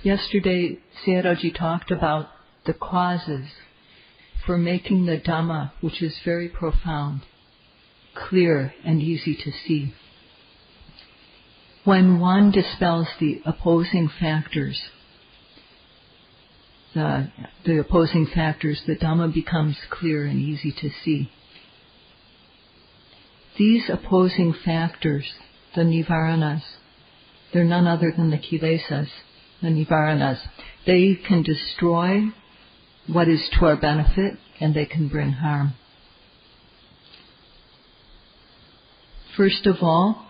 Yesterday, Sayadaw talked about the causes for making the Dhamma, which is very profound, clear and easy to see. When one dispels the opposing factors, the Dhamma becomes clear and easy to see. These opposing factors, the Nivaranas, they're none other than the kilesas, the Nivaranas. They can destroy what is to our benefit, and they can bring harm. First of all,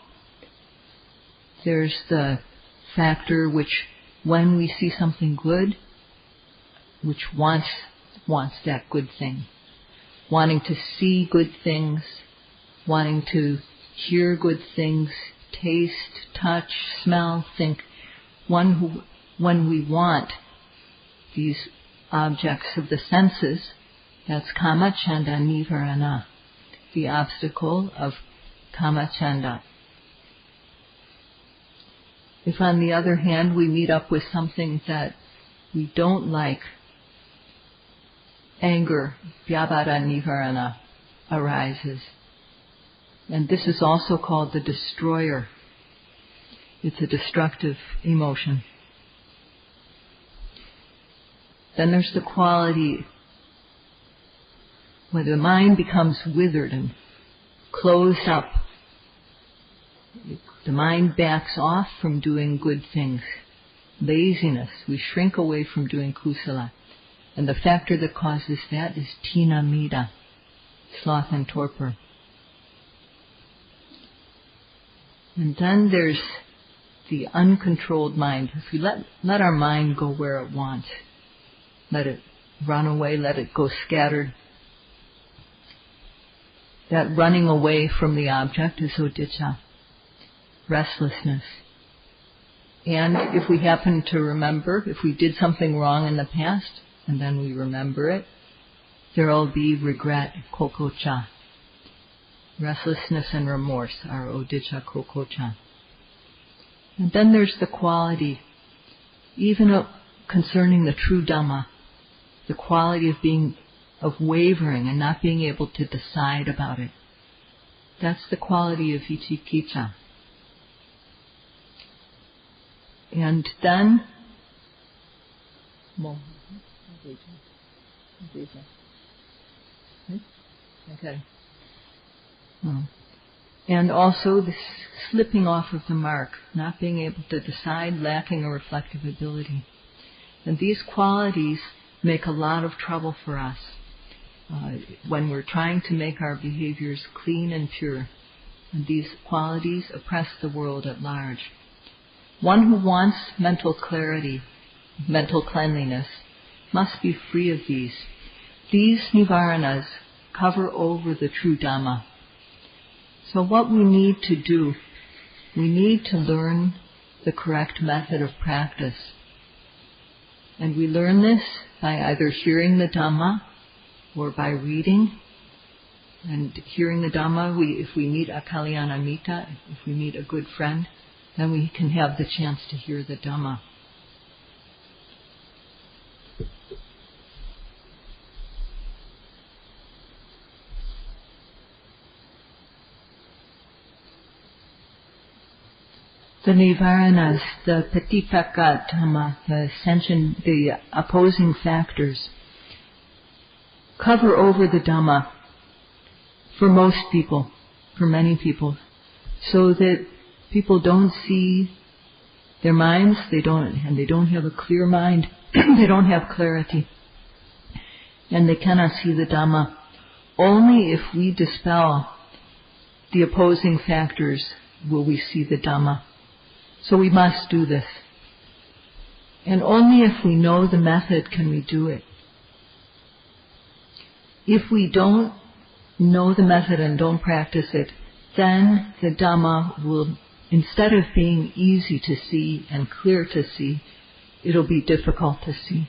there's the factor which, when we see something good, which wants that good thing, wanting to see good things, wanting to hear good things, taste, touch, smell, think. When we want these objects of the senses, that's kamachanda nivarana, the obstacle of kamachanda. If on the other hand we meet up with something that we don't like, anger, vyabhada nivarana, arises. And this is also called the destroyer. It's a destructive emotion. Then there's the quality where the mind becomes withered and closed up. The mind backs off from doing good things. Laziness. We shrink away from doing kusala. And the factor that causes that is tina mida, sloth and torpor. And then there's the uncontrolled mind. If we let our mind go where it wants, let it run away, let it go scattered, that running away from the object is udicca, restlessness. And if we happen to remember, if we did something wrong in the past, and then we remember it, there will be regret, kokocha. Restlessness and remorse are udicca kokocha. And then there's the quality, even concerning the true Dhamma, the quality of wavering and not being able to decide about it. That's the quality of vicikicca. And then, okay. And also this slipping off of the mark, not being able to decide, lacking a reflective ability. And these qualities make a lot of trouble for us when we're trying to make our behaviors clean and pure. And these qualities oppress the world at large. One who wants mental clarity, mental cleanliness, must be free of these. These nivaranas cover over the true Dhamma. So what we need to do, we need to learn the correct method of practice. And we learn this by either hearing the Dhamma or by reading. And hearing the Dhamma, if we meet a kalyana mita, if we meet a good friend, then we can have the chance to hear the Dhamma. The Nivaranas, the patipaka dhamma, the opposing factors, cover over the Dhamma for most people, for many people, so that people don't see their minds, they don't have a clear mind, they don't have clarity, and they cannot see the Dhamma. Only if we dispel the opposing factors will we see the Dhamma. So we must do this. And only if we know the method can we do it. If we don't know the method and don't practice it, then the Dhamma will, instead of being easy to see and clear to see, it'll be difficult to see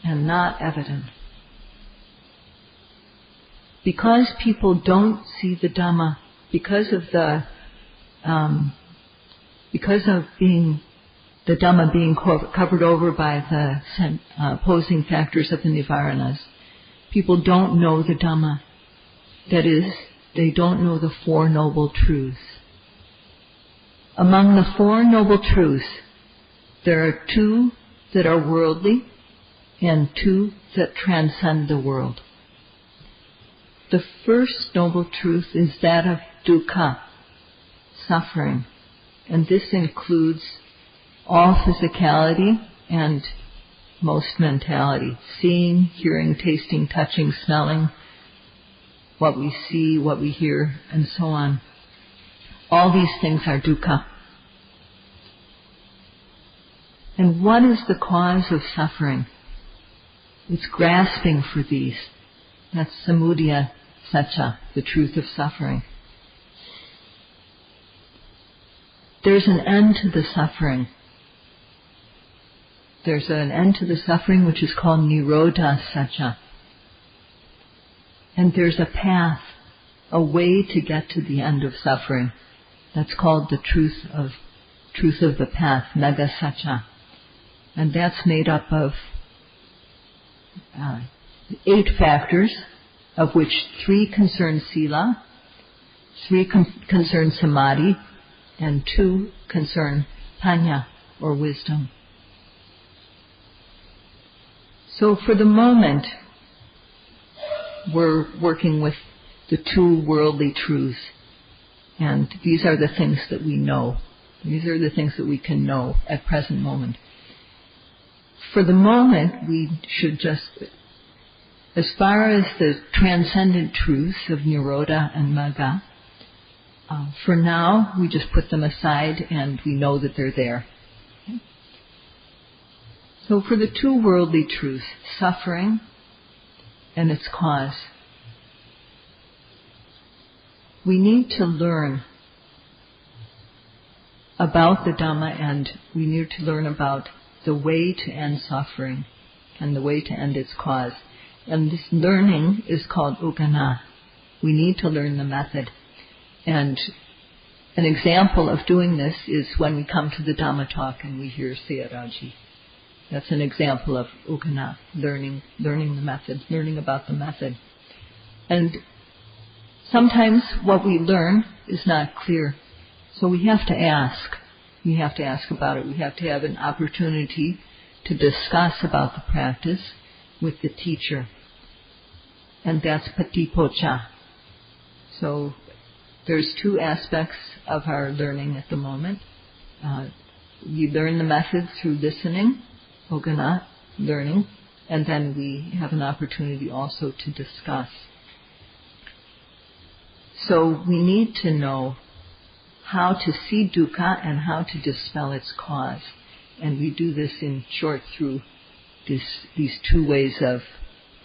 and not evident. Because people don't see the Dhamma, because of being the Dhamma being covered over by the opposing factors of the Nivaranas. People don't know the Dhamma. That is, they don't know the Four Noble Truths. Among the Four Noble Truths, there are two that are worldly and two that transcend the world. The first Noble Truth is that of dukkha, suffering, and this includes all physicality and most mentality, seeing, hearing, tasting, touching, smelling, what we see, what we hear, and so on. All these things are dukkha. And what is the cause of suffering? It's grasping for these. That's samudaya satcha, the truth of suffering. There's an end to the suffering. There's an end to the suffering which is called nirodha satcha. And there's a path, a way to get to the end of suffering. That's called the truth of the path, magga satcha. And that's made up of 8 factors, of which 3 concern sila, 3 concern samadhi, and 2 concern panya, or wisdom. So for the moment, we're working with the 2 worldly truths. And these are the things that we know. These are the things that we can know at present moment. For the moment, we should just, as far as the transcendent truths of nirodha and magga, for now, we just put them aside and we know that they're there. Okay? So for the 2 worldly truths, suffering and its cause, we need to learn about the Dhamma, and we need to learn about the way to end suffering and the way to end its cause. And this learning is called uggana. We need to learn the method. And an example of doing this is when we come to the Dhamma talk and we hear Sayadaw. That's an example of uggana, learning the method, learning about the method. And sometimes what we learn is not clear, so we have to ask. We have to ask about it. We have to have an opportunity to discuss about the practice with the teacher. And that's patipocha. So there's 2 aspects of our learning at the moment. We learn the method through listening, uggana, learning, and then we have an opportunity also to discuss. So we need to know how to see dukkha and how to dispel its cause. And we do this in short through these 2 ways of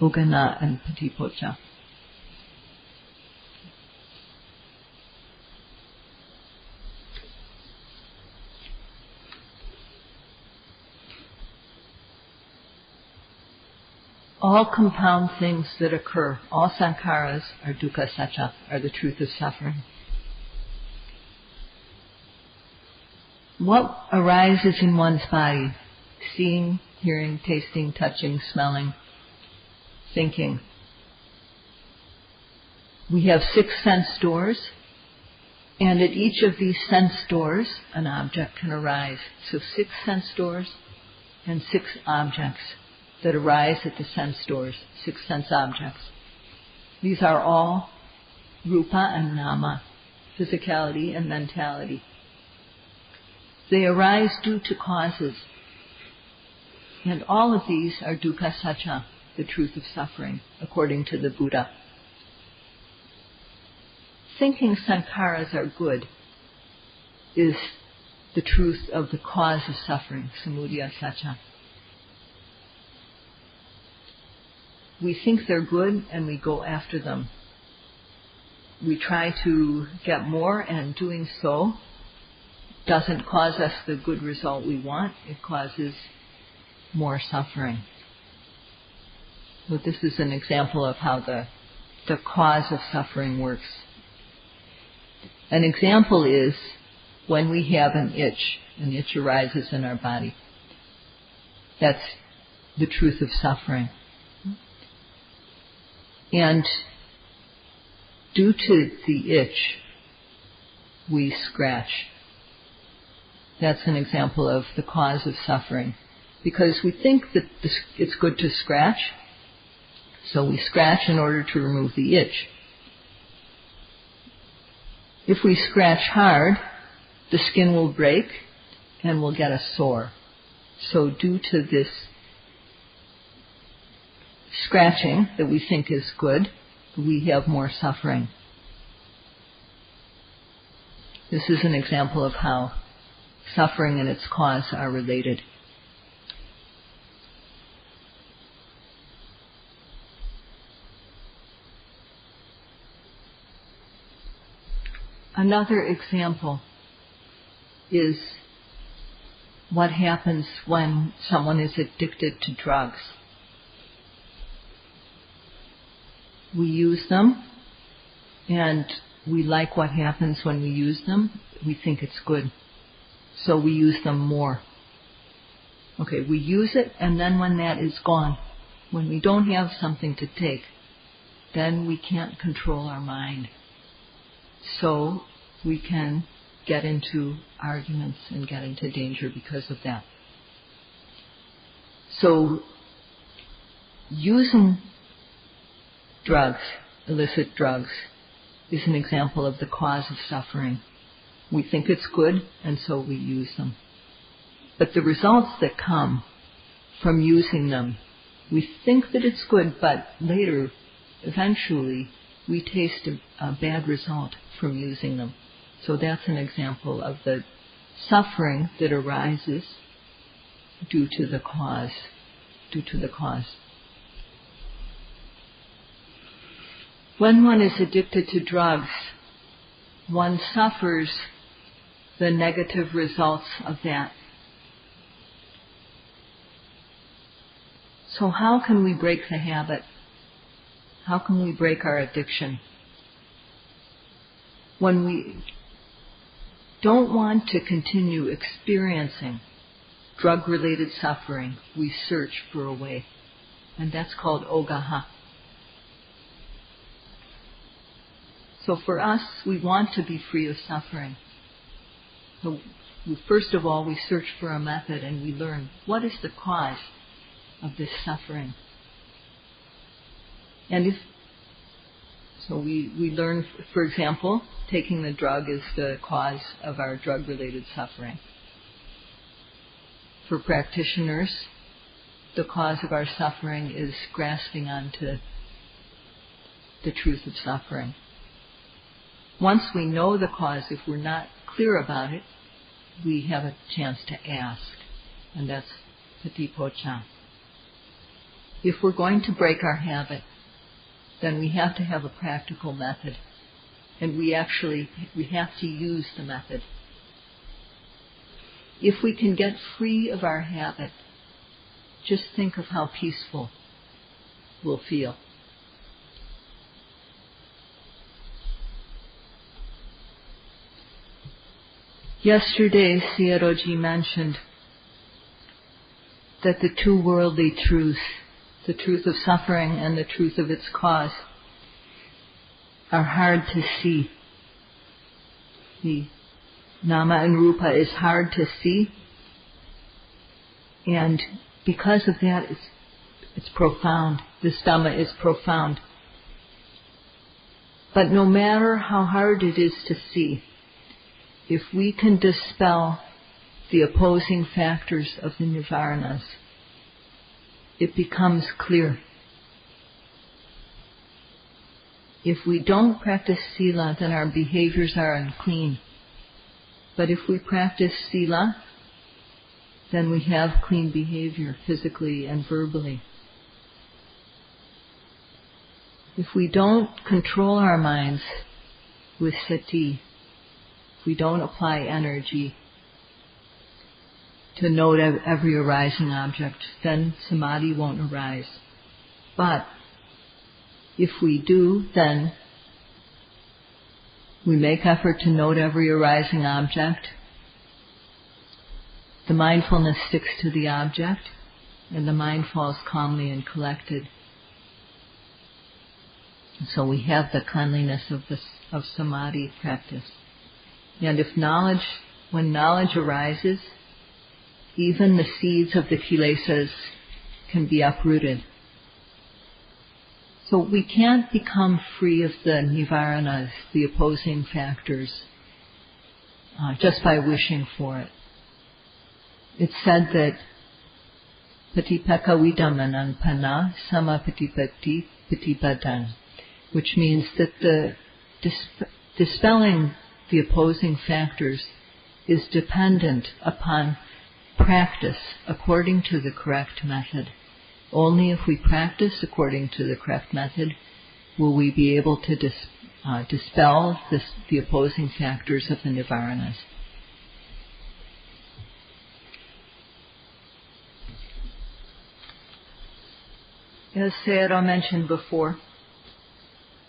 uggana and patipocha. All compound things that occur, all sankharas are dukkha satcha, are the truth of suffering. What arises in one's body? Seeing, hearing, tasting, touching, smelling, thinking. We have 6 sense doors, and at each of these sense doors, an object can arise. So 6 sense doors and 6 objects that arise at the sense doors, 6 sense objects. These are all rupa and nama, physicality and mentality. They arise due to causes. And all of these are dukkha satcha, the truth of suffering, according to the Buddha. Thinking sankharas are good is the truth of the cause of suffering, samudaya satcha. We think they're good and we go after them. We try to get more, and doing so doesn't cause us the good result we want. It causes more suffering. So this is an example of how the cause of suffering works. An example is when we have an itch arises in our body. That's the truth of suffering. And due to the itch, we scratch. That's an example of the cause of suffering. Because we think that it's good to scratch, so we scratch in order to remove the itch. If we scratch hard, the skin will break and we'll get a sore. So due to this scratching that we think is good, we have more suffering. This is an example of how suffering and its cause are related. Another example is what happens when someone is addicted to drugs. We use them, and we like what happens when we use them. We think it's good, so we use them more. Okay, we use it, and then when that is gone, when we don't have something to take, then we can't control our mind. So we can get into arguments and get into danger because of that. So using drugs, illicit drugs, is an example of the cause of suffering. We think it's good, and so we use them. But the results that come from using them, we think that it's good, but later, eventually, we taste a bad result from using them. So that's an example of the suffering that arises due to the cause. When one is addicted to drugs, one suffers the negative results of that. So how can we break the habit? How can we break our addiction? When we don't want to continue experiencing drug-related suffering, we search for a way. And that's called ogaha. So for us, we want to be free of suffering. So first of all, we search for a method and we learn what is the cause of this suffering. And we learn, for example, taking the drug is the cause of our drug-related suffering. For practitioners, the cause of our suffering is grasping onto the truth of suffering. Once we know the cause, if we're not clear about it, we have a chance to ask, and that's patipocha. If we're going to break our habit, then we have to have a practical method, and we have to use the method. If we can get free of our habit, just think of how peaceful we'll feel. Yesterday, Sayadaw mentioned that the two worldly truths, the truth of suffering and the truth of its cause, are hard to see. The nama and rupa is hard to see, and because of that, it's profound. This Dhamma is profound. But no matter how hard it is to see, if we can dispel the opposing factors of the Nivaranas, it becomes clear. If we don't practice sila, then our behaviors are unclean. But if we practice sila, then we have clean behavior, physically and verbally. If we don't control our minds with sati, if we don't apply energy to note every arising object, then samadhi won't arise. But if we do, then We make effort to note every arising object. The mindfulness sticks to the object, and the mind falls calmly and collected. So we have the cleanliness of samadhi practice. And when knowledge arises, even the seeds of the kilesas can be uprooted. So we can't become free of the Nivaranas, the opposing factors, just by wishing for it. It's said that patipaka Anapana samapatipati patipadan, which means that the dispelling the opposing factors is dependent upon practice according to the correct method. Only if we practice according to the correct method will we be able to dispel the opposing factors of the Nivaranas. As Sayadaw mentioned before,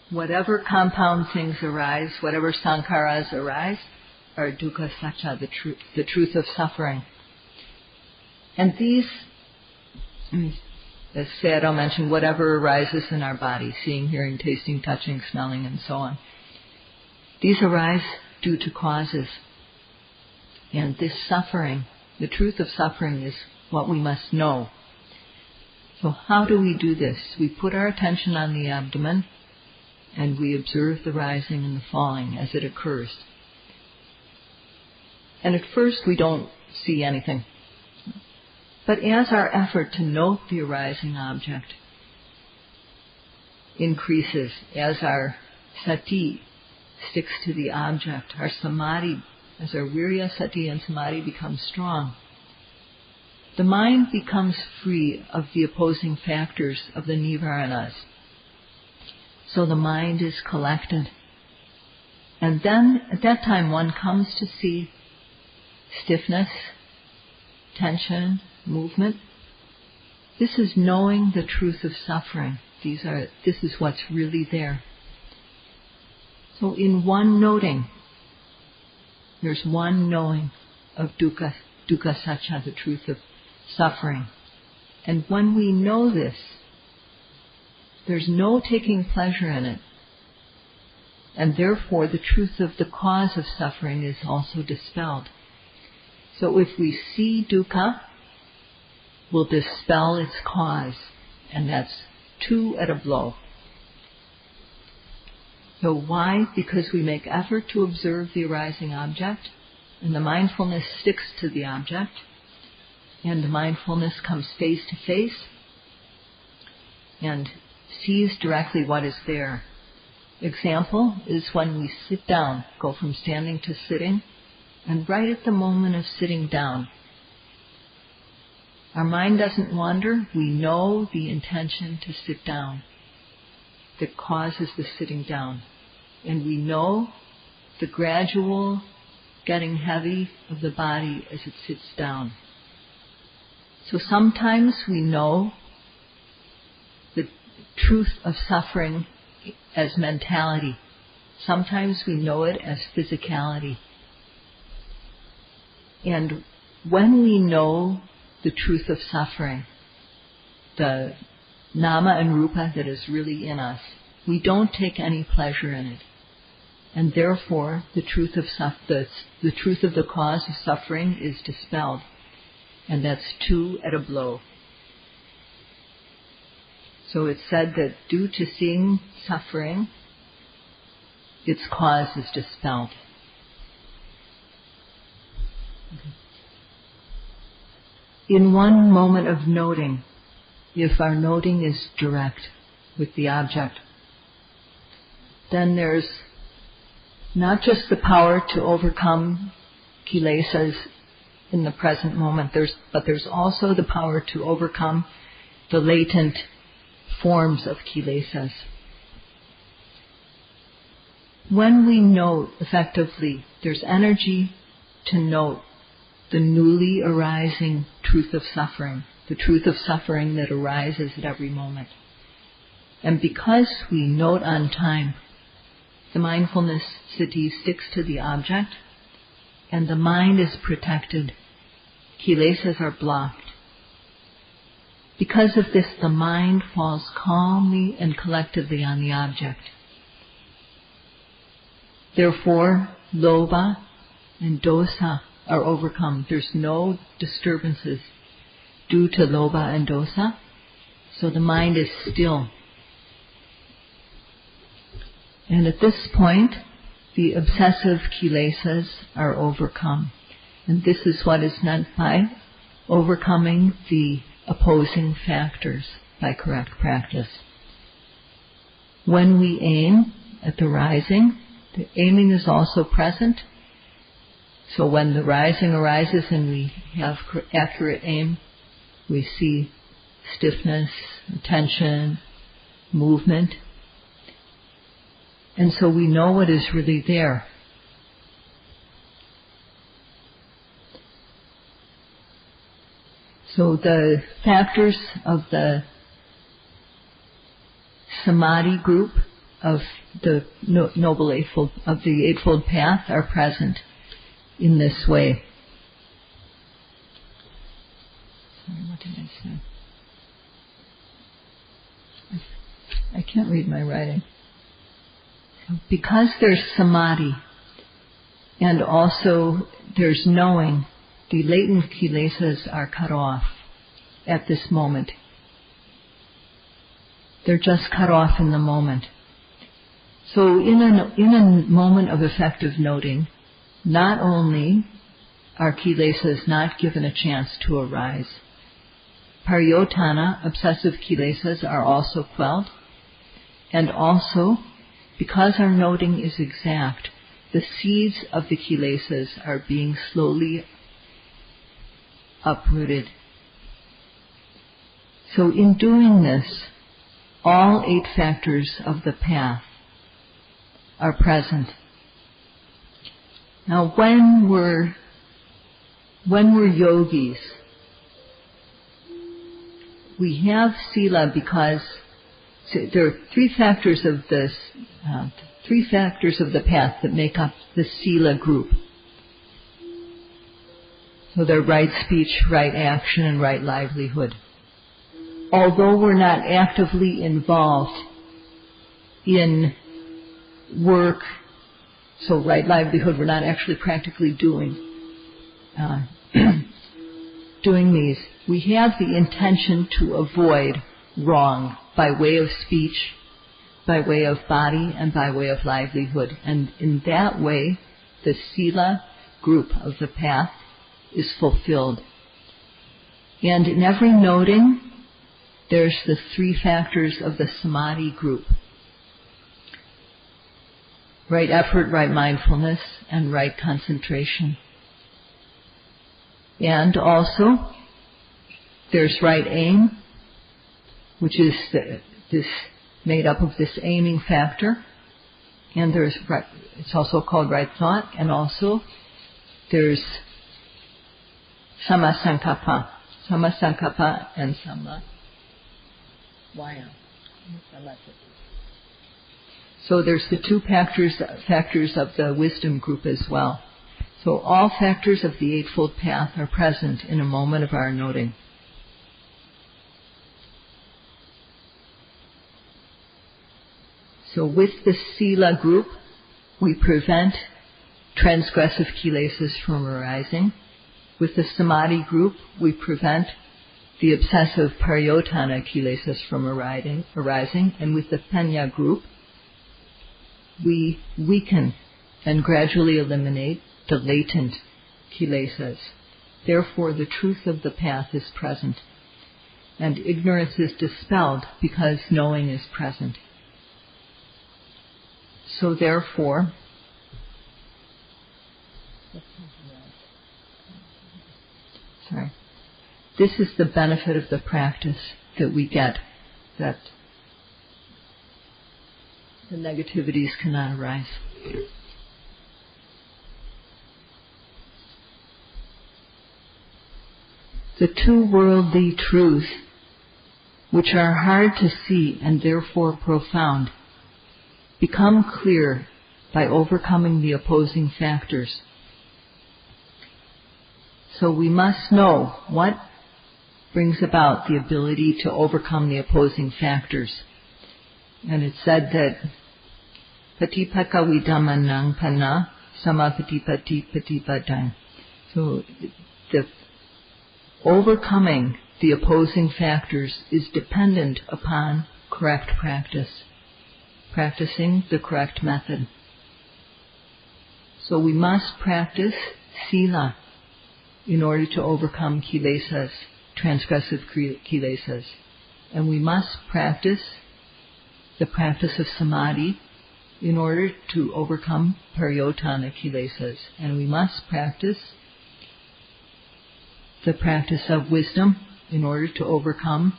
whatever compound things arise, whatever sankharas arise, are dukkha satcha, the truth of suffering. And these, as Sayadaw mentioned, whatever arises in our body, seeing, hearing, tasting, touching, smelling, and so on, these arise due to causes. And this suffering, the truth of suffering, is what we must know. So how do we do this? We put our attention on the abdomen and we observe the rising and the falling as it occurs. And at first we don't see anything. But as our effort to note the arising object increases, as our sati sticks to the object, our samadhi, as our virya, sati and samadhi become strong, the mind becomes free of the opposing factors of the Nivaranas. So the mind is collected. And then, at that time, one comes to see stiffness, tension, movement. This is knowing the truth of suffering. This is what's really there. So in one noting, there's one knowing of dukkha satcha, the truth of suffering. And when we know this, there's no taking pleasure in it. And therefore the truth of the cause of suffering is also dispelled. So if we see dukkha, we'll dispel its cause. And that's two at a blow. So why? Because we make effort to observe the arising object, and the mindfulness sticks to the object, and the mindfulness comes face to face and sees directly what is there. Example is when we sit down, go from standing to sitting, and right at the moment of sitting down, our mind doesn't wander. We know the intention to sit down that causes the sitting down. And we know the gradual getting heavy of the body as it sits down. So sometimes we know the truth of suffering as mentality. Sometimes we know it as physicality. And when we know the truth of suffering, the nama and rupa that is really in us, we don't take any pleasure in it. And therefore the truth of the truth of the cause of suffering is dispelled. And that's two at a blow. So it's said that due to seeing suffering, its cause is dispelled. In one moment of noting, if our noting is direct with the object, then there's not just the power to overcome kilesas in the present moment, but there's also the power to overcome the latent forms of kilesas. When we note effectively, there's energy to note the newly arising truth of suffering, the truth of suffering that arises at every moment. And because we note on time, the mindfulness sati sticks to the object, and the mind is protected. Kilesas are blocked. Because of this, the mind falls calmly and collectively on the object. Therefore, lobha and dosa are overcome. There's no disturbances due to lobha and dosa, so the mind is still. And at this point, the obsessive kilesas are overcome. And this is what is meant by overcoming the opposing factors by correct practice. When we aim at the rising, the aiming is also present. So when the rising arises and we have accurate aim, we see stiffness, tension, movement. And so we know what is really there. So the factors of the samadhi group of the Noble Eightfold, of the Eightfold Path are present in this way. Sorry, what did I say? I can't read my writing. Because there's samadhi and also there's knowing, the latent kilesas are cut off at this moment. They're just cut off in the moment. So in a moment of effective noting, not only are kilesas not given a chance to arise, pariyotana, obsessive kilesas, are also quelled, and also, because our noting is exact, the seeds of the kilesas are being slowly uprooted. So in doing this, all 8 factors of the path are present. Now when we're yogis, we have sila because there are 3 factors of this, 3 factors of the path that make up the sila group. So they're right speech, right action, and right livelihood. Although we're not actively involved in work, so right livelihood, we're not actually practically doing these. We have the intention to avoid wrong by way of speech, by way of body, and by way of livelihood. And in that way, the sila group of the path is fulfilled. And in every noting, there's the 3 factors of the samadhi group. Right effort, right mindfulness, and right concentration. And also, there's right aim, which is this made up of this aiming factor. And there's right, it's also called right thought, and also there's Sammasankappa and Samma Vayam. So there's the 2 factors of the wisdom group as well. So all factors of the Eightfold Path are present in a moment of our noting. So with the sila group, we prevent transgressive kilesas from arising. With the samadhi group, we prevent the obsessive pariyotana kilesas from arising. And with the panya group, we weaken and gradually eliminate the latent kilesas. Therefore, the truth of the path is present, and ignorance is dispelled because knowing is present. So therefore, this is the benefit of the practice that we get, that the negativities cannot arise. The 2 worldly truths, which are hard to see and therefore profound, become clear by overcoming the opposing factors. So we must know what brings about the ability to overcome the opposing factors. And it's said that patipaka vidamanang pana samapatipati patipadang. So the overcoming the opposing factors is dependent upon correct practice, practicing the correct method. So we must practice sila in order to overcome kilesas, transgressive kilesas. And we must practice the practice of samadhi in order to overcome pariyotana kilesas. And we must practice the practice of wisdom in order to overcome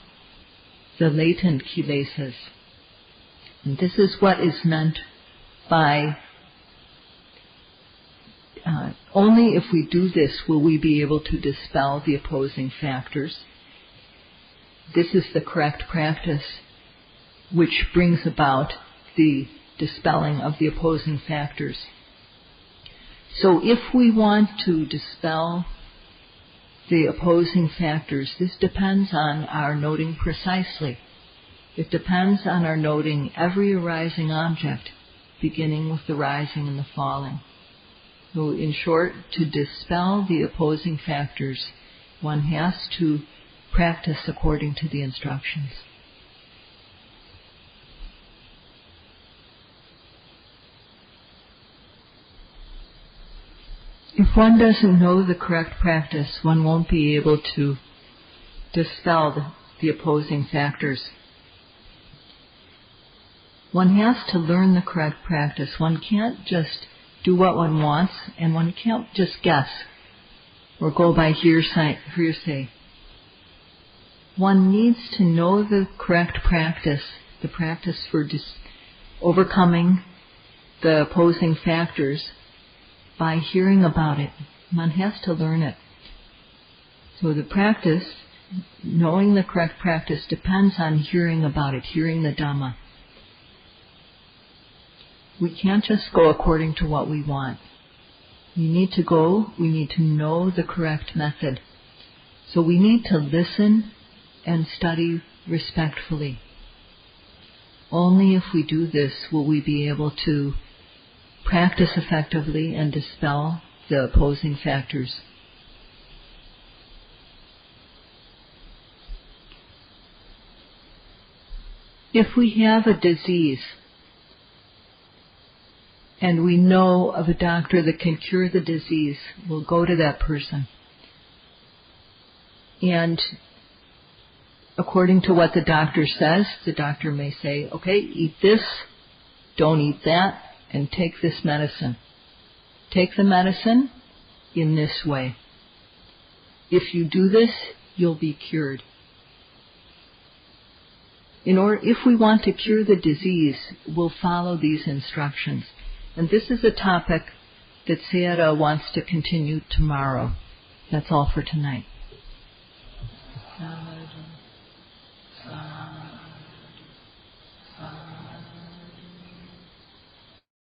the latent kilesas. And this is what is meant by only if we do this will we be able to dispel the opposing factors. This is the correct practice which brings about the dispelling of the opposing factors. So if we want to dispel the opposing factors, this depends on our noting precisely. It depends on our noting every arising object, beginning with the rising and the falling. So in short, to dispel the opposing factors, one has to practice according to the instructions. If one doesn't know the correct practice, one won't be able to dispel the opposing factors. One has to learn the correct practice. One can't just do what one wants, and one can't just guess or go by hearsay. One needs to know the correct practice, the practice for overcoming the opposing factors by hearing about it. One has to learn it. So the practice, knowing the correct practice, depends on hearing about it, hearing the Dhamma. We can't just go according to what we want. We need to know the correct method. So we need to listen and study respectfully. Only if we do this will we be able to practice effectively and dispel the opposing factors. If we have a disease, and we know of a doctor that can cure the disease, we'll go to that person. And according to what the doctor says, the doctor may say, okay, eat this, don't eat that, and take this medicine. Take the medicine in this way. If you do this, you'll be cured. If we want to cure the disease, we'll follow these instructions. And this is a topic that Sayadaw wants to continue tomorrow. That's all for tonight.